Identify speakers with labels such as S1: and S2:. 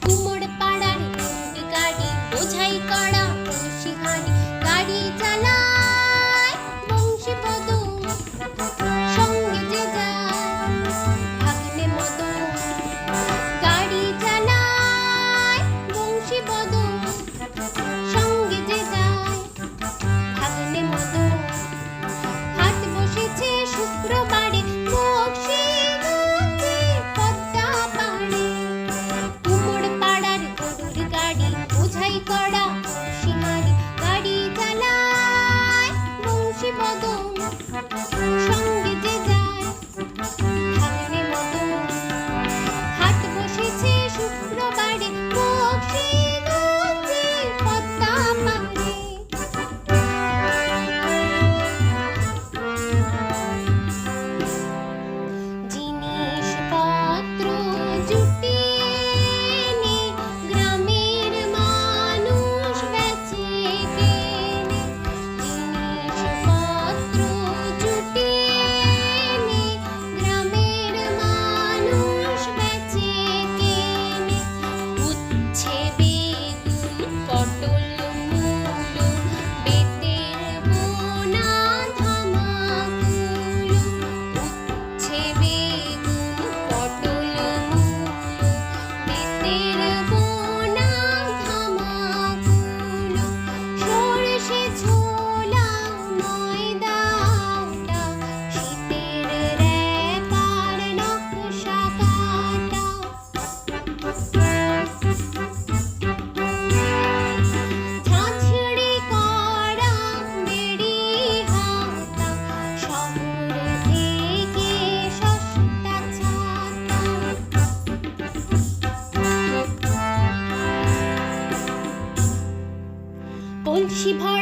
S1: কুমোর পাড়ার গরুর গাড়ি বোঝাই করা বংশী হাঁড়ি গাড়ি চালায় বংশী বদন সঙ্গে যে যায় ভাগ্নে মদন গাড়ি চালায় বংশী বদন সঙ্গে যে যায় ভাগ্নে মদন হাট বসেছে শুক্রবারে বক্সিগঞ্জে পদ্মা পাড়ে কুমোর পাড়ার গরুর গাড়ি বোঝাই করা বংশী হাঁড়ি গাড়ি চালায় বংশী বদন সঙ্গে যে যায় ভাগ্নে মদন হাট বসেছে শুক্রবারে বক্সিগঞ্জে পদ্মা পাড়ে জিনিসপত্র জুটিয়ে নে গ্রামের মানুষ বেচে কেনে জিনিসপত্র জুটিয়ে নে গ্রামের মানুষ বেচে কেনে উচ্ছে বেগুন পটল মূলো বেতের বোনা ধামাকুলো উচ্ছে বেগুন পটল মূলো বেতের বোনা ধামাকুলো সরষে ছোলা ময়দাটা শীতের রেপার নকশা কাটা ঝাঁঝরি করা বেড়ি হাতা শহর থেকে সস্তা ছাতা কলসি ভরা